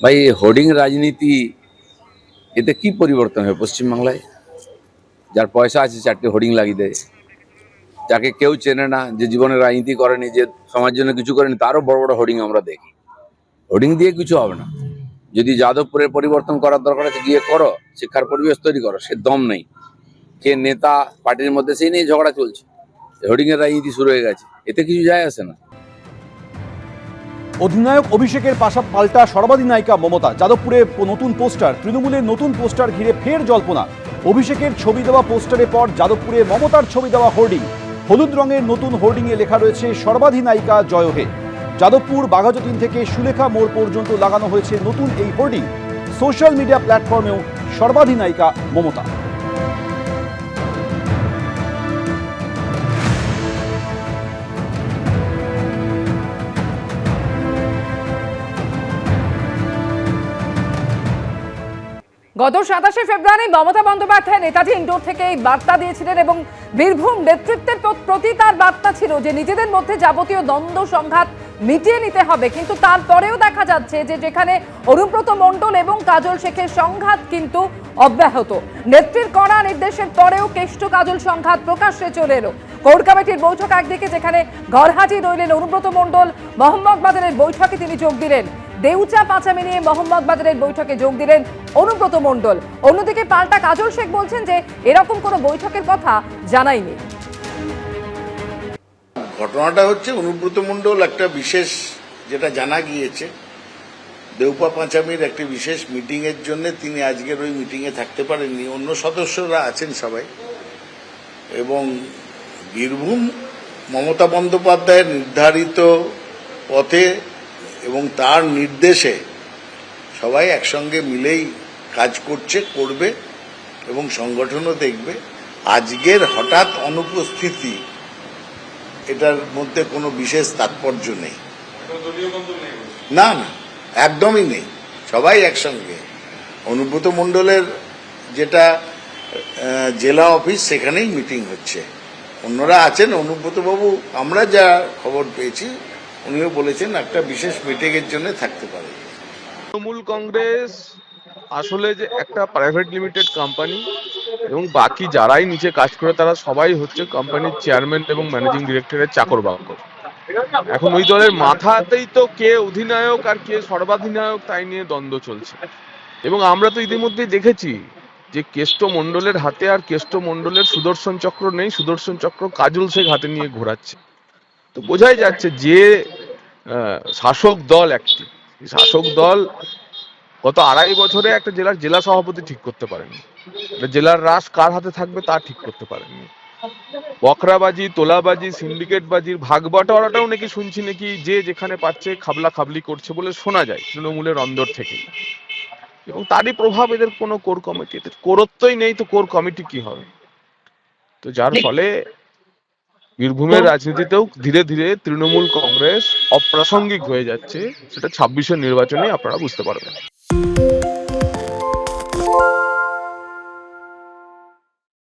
ভাই, হোর্ডিং রাজনীতি এতে কি পরিবর্তন হয় পশ্চিমবাংলায়? যার পয়সা আছে চারটে হোর্ডিং লাগিয়ে দেয়, যাকে কেউ চেনে না, যে জীবনে রাজনীতি করেনি, যে সমাজের জন্য কিছু করেনি, তারও বড় বড় হোর্ডিং আমরা দেখি। হোর্ডিং দিয়ে কিছু হবে না। যদি যাদবপুরের পরিবর্তন করার দরকার আছে গিয়ে করো, শিক্ষার পরিবেশ তৈরি করো, সে দম নেই। কে নেতা পার্টির মধ্যে সেই নিয়ে ঝগড়া চলছে, হোর্ডিং এর রাজনীতি শুরু হয়ে গেছে, এতে কিছু যায় আসে না। অধিনায়ক অভিষেকের পাশা পাল্টা সর্বাধিনায়িকা মমতা। যাদবপুরে নতুন পোস্টার, তৃণমূলের নতুন পোস্টার ঘিরে ফের জল্পনা। অভিষেকের ছবি দেওয়া পোস্টারের পর যাদবপুরে মমতার ছবি দেওয়া হোর্ডিং। হলুদ রঙের নতুন হোর্ডিংয়ে লেখা রয়েছে সর্বাধিনায়িকা জয় হে। যাদবপুর বাঘাযতীন থেকে সুলেখা মোড় পর্যন্ত লাগানো হয়েছে নতুন এই হোর্ডিং। সোশ্যাল মিডিয়া প্ল্যাটফর্মেও সর্বাধিনায়িকা মমতা। গত 27শে ফেব্রুয়ারি মমতা বন্দ্যোপাধ্যায় নেতাজি ইন্ডোর থেকে এই বার্তা দিয়েছিলেন এবং বীরভূম নেতৃত্বের প্রতি তার বার্তা ছিল যে নিজেদের মধ্যে যাবতীয় দ্বন্দ্ব সংঘাত মিটিয়ে নিতে হবে। কিন্তু তারপরেও দেখা যাচ্ছে যে যেখানে অনুব্রত মণ্ডল এবং কাজল শেখের সংঘাত কিন্তু অব্যাহত। নেত্রীর কড়া নির্দেশের পরেও কেষ্ট কাজল সংঘাত প্রকাশ্যে চলে এলো। কোর কমিটির বৈঠক একদিকে, যেখানে ঘরহাজির রইলেন অনুব্রত মণ্ডল। মোহাম্মদবাজারের বৈঠকে তিনি যোগ দিলেন। দেউচা পাচামি নিয়ে মোহাম্মদবাজারের বৈঠকে যোগ দিলেন অনুব্রত মণ্ডল। অন্যদিকে পাল্টা কাজল শেখ বলছেন যে এরকম কোনো বৈঠকের কথা জানাইনি। ঘটনাটা হচ্ছে অনুব্রত মণ্ডল একটা বিশেষ, যেটা জানা গিয়েছে, দেউপা পাঁচামির একটি বিশেষ মিটিং এর জন্য তিনি আজকের ওই মিটিং এ থাকতে পারেননি। অন্য সদস্যরা আছেন সবাই, এবং বীরভূম মমতা বন্দ্যোপাধ্যায়ের নির্ধারিত পথে এবং তার নির্দেশে সবাই একসঙ্গে মিলেই কাজ করবে এবং সংগঠনও দেখবে। আজকের হঠাৎ অনুপস্থিতি, এটার মধ্যে কোনো বিশেষ তাৎপর্য নেই। না না, একদমই নেই, সবাই একসঙ্গে। অনুব্রত মণ্ডলের যেটা জেলা অফিস, সেখানেই মিটিং হচ্ছে, অন্যরা আছেন। অনুব্রতবাবু, আমরা যা খবর পেয়েছি, উনিও বলেছেন একটা বিশেষ মিটিং এর জন্য থাকতে পারে। তৃণমূল কংগ্রেস আসলে যে একটা প্রাইভেট লিমিটেড কোম্পানি, এবং বাকি যারাই নিচে কাজ করে তারা সবাই হচ্ছে কোম্পানির চেয়ারম্যান এবং ম্যানেজিং ডিরেক্টরের চাকর বাকর। এখন ওই দলের মাথাতেই তো কে অধিনায়ক আর কে সর্বাধিনায়ক তাই নিয়ে দ্বন্দ্ব চলছে। এবং আমরা তো ইতিমধ্যে দেখেছি যে কেষ্ট মণ্ডলের হাতে আর কেষ্ট মণ্ডলের সুদর্শন চক্র নেই, সুদর্শন চক্র কাজল শেখ হাতে নিয়ে ঘোরাচ্ছে। তো বোঝাই যাচ্ছে যে শাসক দল, একটি শাসক দল গত 2.5 বছরে একটা জেলার জেলা সভাপতি ঠিক করতে পারেনি, জেলার রাস কার হাতে থাকবে তা ঠিক করতে পারেনি। বকরাবাজি, তোলাবাজি, সিন্ডিকেটবাজির ভাগ বাটোয়ারাটাও নাকি শুনছি নাকি যে যেখানে পাচ্ছে খাবলা খাবলি করছে বলে শোনা যায় তৃণমূলের অন্দর থেকে। এবং তারই প্রভাব এদের কোনো কোর কমিটিতে, কোরত্বই নেই তো কোর কমিটি কি হবে। তো যার ফলে বীরভূমের রাজনীতিতেও ধীরে ধীরে তৃণমূল কংগ্রেস অপ্রাসঙ্গিক হয়ে যাচ্ছে। সেটা 26-এর নির্বাচনে আপনারা বুঝতে পারবেন।